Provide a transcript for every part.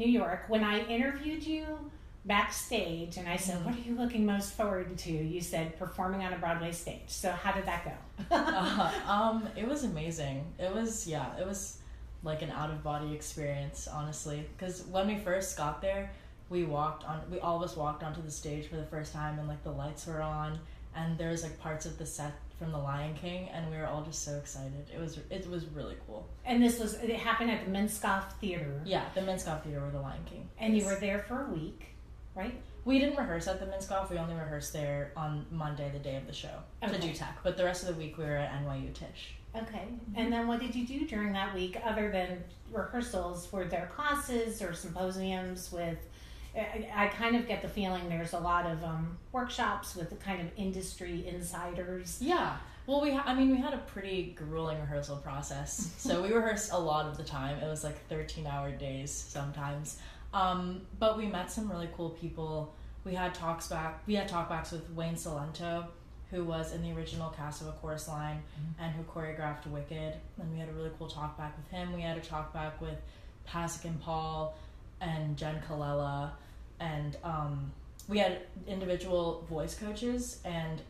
New York. When I interviewed you backstage and I said, what are you looking most forward to? You said performing on a Broadway stage. So how did that go? It was amazing. It was like an out-of-body experience, honestly. Because when we first got there, we all of us walked onto the stage for the first time, and like the lights were on, and there was like parts of the set from The Lion King, and we were all just so excited. It was really cool. And it happened at the Minskoff Theater. Yeah, the Minskoff Theater where The Lion King. And you were there for a week, right? We didn't rehearse at the Minskoff. We only rehearsed there on Monday, the day of the show, to do tech. But the rest of the week we were at NYU Tisch. Okay. And then what did you do during that week other than rehearsals? Were there classes or symposiums with... I kind of get the feeling there's a lot of workshops with the kind of industry insiders. Yeah. Well, we had a pretty grueling rehearsal process. So we rehearsed a lot of the time. It was like 13-hour days sometimes. But we met some really cool people. We had talkbacks with Wayne Salento, who was in the original cast of A Chorus Line and who choreographed Wicked. And we had a really cool talkback with him. We had a talkback with Pasek and Paul and Jen Colella, and we had individual voice coaches, and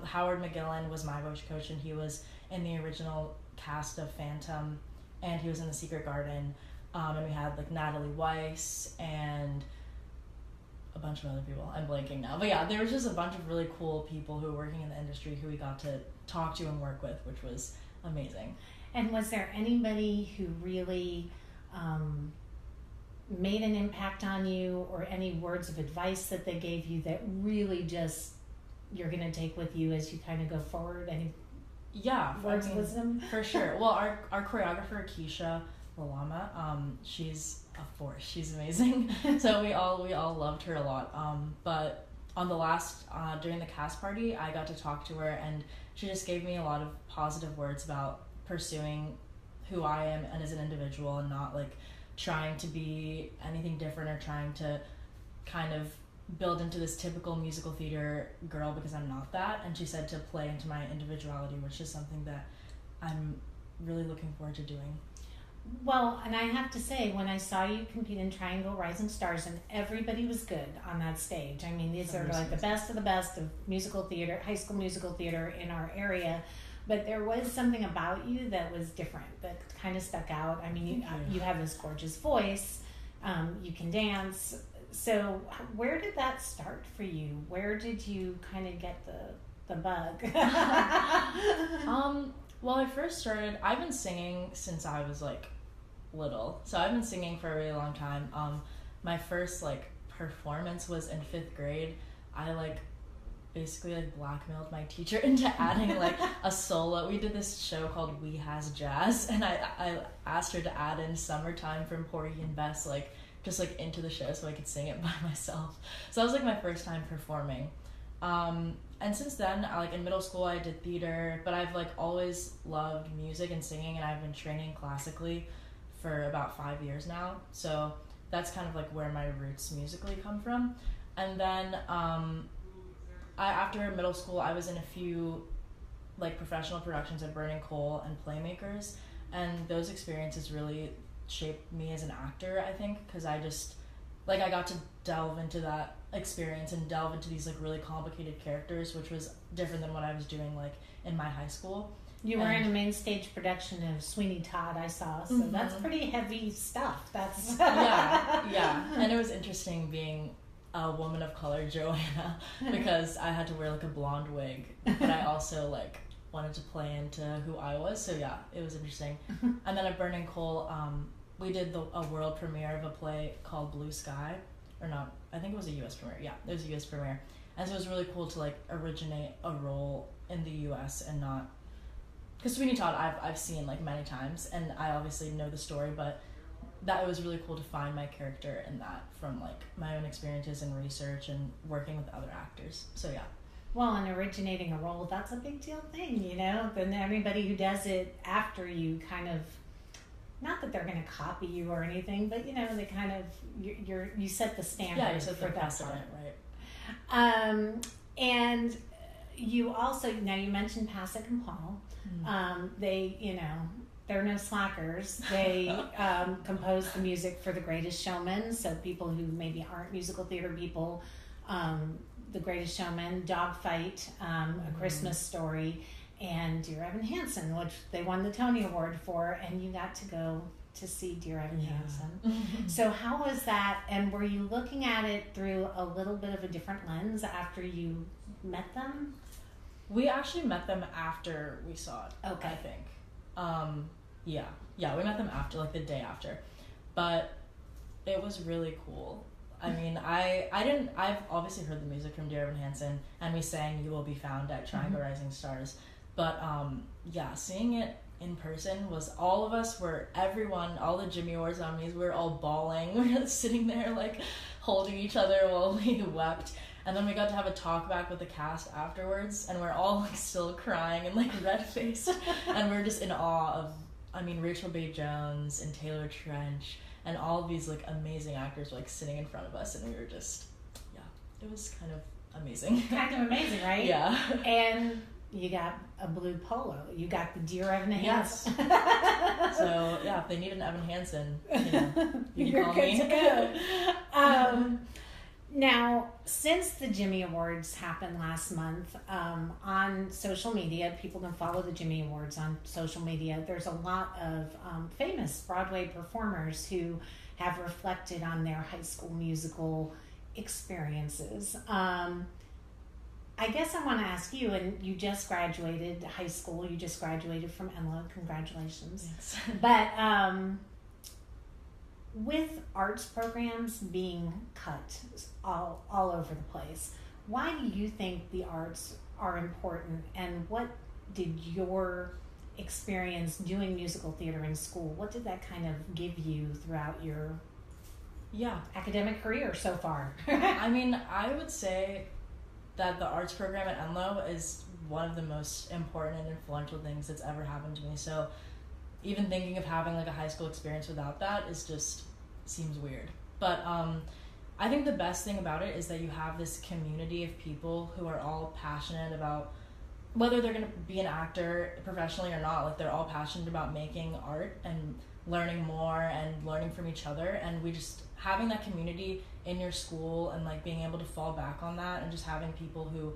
Howard McGillen was my voice coach, and he was in the original cast of Phantom, and he was in The Secret Garden, and we had like Natalie Weiss and a bunch of other people. I'm blanking now, but yeah, there was just a bunch of really cool people who were working in the industry who we got to talk to and work with, which was amazing. And was there anybody who really made an impact on you, or any words of advice that they gave you that really just you're going to take with you as you kind of go forward? Any words of wisdom? For sure. Well, our choreographer, Keisha Lalama, she's a force. She's amazing. So we all loved her a lot. But on the last, during the cast party, I got to talk to her, and she just gave me a lot of positive words about pursuing who I am and as an individual, and not like trying to be anything different or trying to kind of build into this typical musical theater girl, because I'm not that. And she said to play into my individuality, which is something that I'm really looking forward to doing. Well, and I have to say, when I saw you compete in Triangle Rising Stars, and everybody was good on that stage. I mean, these are like the best of musical theater, high school musical theater in our area. But there was something about you that was different, that kind of stuck out. I mean, you have this gorgeous voice. You can dance. So where did that start for you? Where did you kind of get the bug? Well, I first started, I've been singing since I was like little. So I've been singing for a really long time. My first like performance was in 5th grade. I basically blackmailed my teacher into adding like a solo. We did this show called We Has Jazz, and I asked her to add in Summertime from Porgy and Bess just into the show so I could sing it by myself. So that was like my first time performing. And since then, in middle school I did theater, but I've always loved music and singing, and I've been training classically for about 5 years now. So that's kind of where my roots musically come from. And then after middle school, I was in a few professional productions at Burning Coal and Playmakers, and those experiences really shaped me as an actor, I think, because I just I got to delve into that experience and delve into these really complicated characters, which was different than what I was doing in my high school. You were in a main stage production of Sweeney Todd, I saw, so that's pretty heavy stuff. That's yeah, and it was interesting being a woman of color, Joanna, because I had to wear a blonde wig, but I also wanted to play into who I was, so yeah, it was interesting. And then at Burning Coal, we did a world premiere of a play called Blue Sky, or not, I think it was a US premiere, yeah, it was a US premiere, and so it was really cool to originate a role in the US and not, because Sweeney Todd I've seen many times, and I obviously know the story, but that was really cool to find my character in that from my own experiences and research and working with other actors. So yeah. Well, and originating a role, that's a big deal thing, you know. Then everybody who does it after you kind of, not that they're going to copy you or anything, but they kind of you set the standard. Yeah, you set the precedent, right? And you also, now you mentioned Pasek and Paul. They they're no slackers. They composed the music for The Greatest Showman, so people who maybe aren't musical theater people, The Greatest Showman, Dogfight, A Christmas Story, and Dear Evan Hansen, which they won the Tony Award for, and you got to go to see Dear Evan Hansen. So how was that, and were you looking at it through a little bit of a different lens after you met them? We actually met them after we saw it, okay. I think. Yeah, we met them after, like the day after. But it was really cool. I mean, I've obviously heard the music from Dear Evan Hansen, and we sang You Will Be Found at Triangle Rising Stars. But seeing it in person was, all the Jimmy Awards nominees, we were all bawling. We were just sitting there like holding each other while we wept. And then we got to have a talk back with the cast afterwards, and we're all like still crying and like red-faced. And we're just in awe of, Rachel Bay Jones and Taylor Trench and all of these like amazing actors were like sitting in front of us, and we were just, it was kind of amazing. Kind of amazing, right? Yeah. And you got a blue polo. You got the Dear Evan Hansen. Yes. So yeah, if they need an Evan Hansen, you can call me. You're good to go. Now, since the Jimmy Awards happened last month, on social media, people can follow the Jimmy Awards on social media. There's a lot of famous Broadway performers who have reflected on their high school musical experiences. I guess I want to ask you, and you just graduated high school, you just graduated from Enloe, congratulations. Yes. But with arts programs being cut all over the place, why do you think the arts are important, and what did your experience doing musical theater in school, what did that kind of give you throughout your academic career so far? I would say that the arts program at Enloe is one of the most important and influential things that's ever happened to me. So even thinking of having like a high school experience without that seems weird. But I think the best thing about it is that you have this community of people who are all passionate about whether they're going to be an actor professionally or not. Like, they're all passionate about making art and learning more and learning from each other, and we just having that community in your school and like being able to fall back on that and just having people who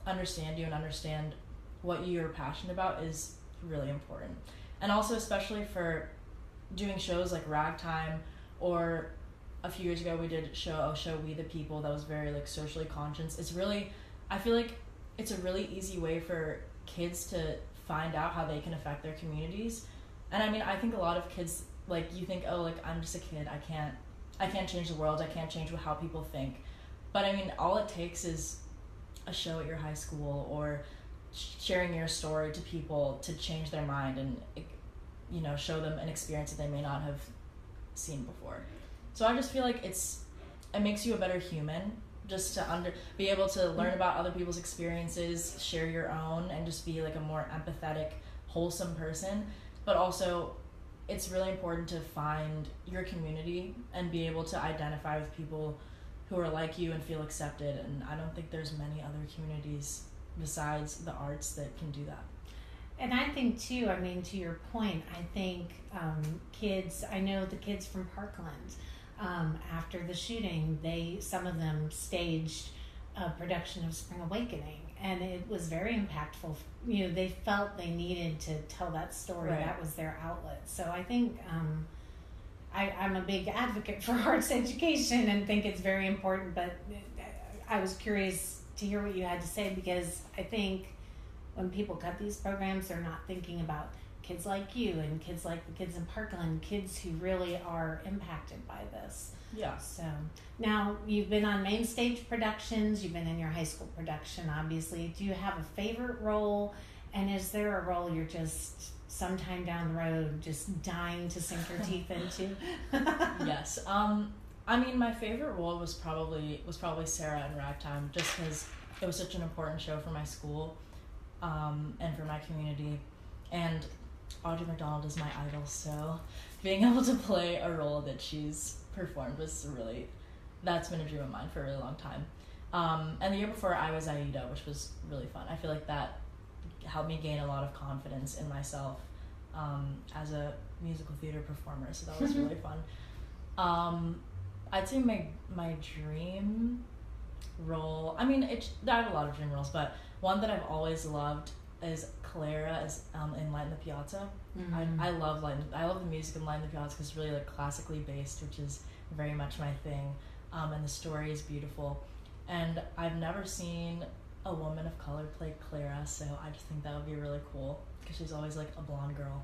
understand you and understand what you're passionate about is really important. And also especially for doing shows like Ragtime, or a few years ago we did a show We the People that was very like socially conscious. I feel like it's a really easy way for kids to find out how they can affect their communities. And I think a lot of kids, like, you think, oh, like, I'm just a kid, I can't change the world, I can't change how people think. But all it takes is a show at your high school or sharing your story to people to change their mind and, show them an experience that they may not have seen before. So I just feel like it makes you a better human, just to be able to learn about other people's experiences, share your own, and just be like a more empathetic, wholesome person. But also, it's really important to find your community and be able to identify with people who are like you and feel accepted. And I don't think there's many other communities besides the arts that can do that. And I think too, to your point, I think I know the kids from Parkland, after the shooting, some of them staged a production of Spring Awakening, and it was very impactful. They felt they needed to tell that story. Right. That was their outlet. So I think I'm a big advocate for arts education and think it's very important, but I was curious to hear what you had to say, because I think when people cut these programs, they're not thinking about kids like you and kids like the kids in Parkland, kids who really are impacted by this. Yeah. So now you've been on main stage productions, you've been in your high school production, obviously. Do you have a favorite role? And is there a role you're just sometime down the road just dying to sink your teeth into? Yes. My favorite role was probably Sarah in Ragtime, just because it was such an important show for my school, and for my community. And Audrey McDonald is my idol, so being able to play a role that she's performed that's been a dream of mine for a really long time. And the year before I was Aida, which was really fun. I feel like that helped me gain a lot of confidence in myself, as a musical theater performer, so that was really fun. I'd say my dream role, I mean, I have a lot of dream roles, but one that I've always loved is Clara in Light in the Piazza. Mm-hmm. I love the music in Light in the Piazza because it's really like classically based, which is very much my thing, and the story is beautiful. And I've never seen a woman of color play Clara, so I just think that would be really cool because she's always like a blonde girl.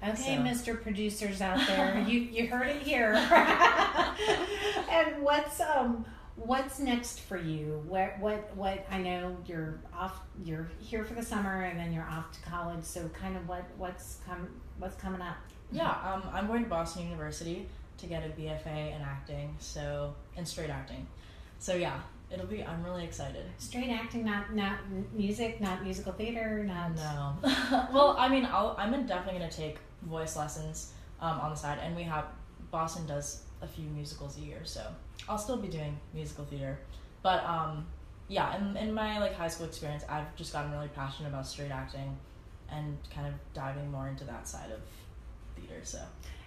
Okay, so. Mr. Producers out there, you heard it here. And what's next for you? What I know you're here for the summer and then you're off to college. So kind of what's coming up? Yeah, I'm going to Boston University to get a BFA in acting, in straight acting. So yeah, I'm really excited. Straight acting, not music, not musical theater, not. No. Well, I mean, I'm definitely gonna take voice lessons on the side, and Boston does a few musicals a year, so I'll still be doing musical theater. But yeah, in my like high school experience, I've just gotten really passionate about straight acting and kind of diving more into that side of theater. So.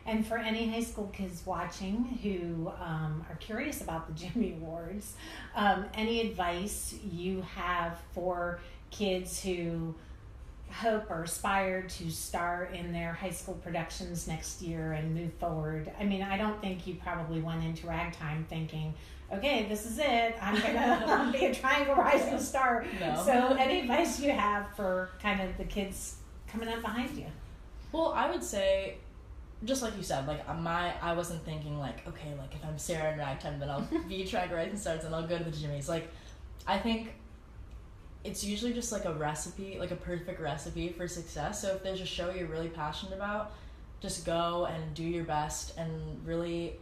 And for any high school kids watching who are curious about the Jimmy Awards, any advice you have for kids who hope or aspire to star in their high school productions next year and move forward? I mean, I don't think you probably went into Ragtime thinking, okay, this is it, I'm gonna be a Triangle Rising star. No. So any advice you have for kind of the kids coming up behind you? Well, I would say, just like you said, like I wasn't thinking like, okay, like if I'm Sarah in Ragtime, then I'll be Triangle Rising Stars and I'll go to the Jimmys. Like, I think it's usually just like a recipe, like a perfect recipe for success. So if there's a show you're really passionate about, just go and do your best and really,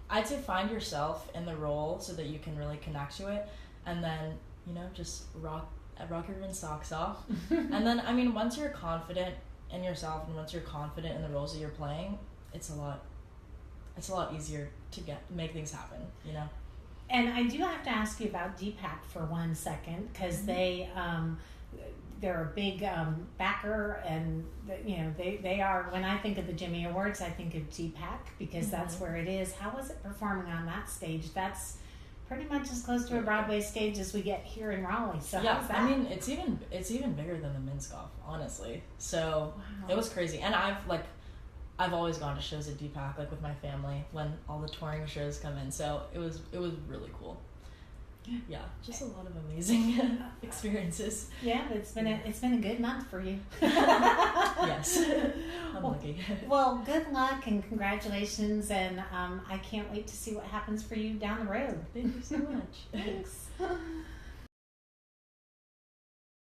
I'd say find yourself in the role so that you can really connect to it, and then, you know, just rock your socks off. And then, I mean, once you're confident in yourself and once you're confident in the roles that you're playing, it's a lot easier to make things happen, you know. And I do have to ask you about DPAC for 1 second, because they're a big backer, and you know they are. When I think of the Jimmy Awards, I think of DPAC because that's where it is. How was it performing on that stage? That's pretty much as close to a Broadway stage as we get here in Raleigh. So yeah, how's that? I mean, it's even bigger than the Minskoff, honestly. So wow. It was crazy, and I've always gone to shows at DPAC, like with my family when all the touring shows come in. So it was really cool. Yeah, just a lot of amazing experiences. Yeah, it's been a good month for you. Yes, I'm lucky. Well, good luck and congratulations, and I can't wait to see what happens for you down the road. Thank you so much. Thanks.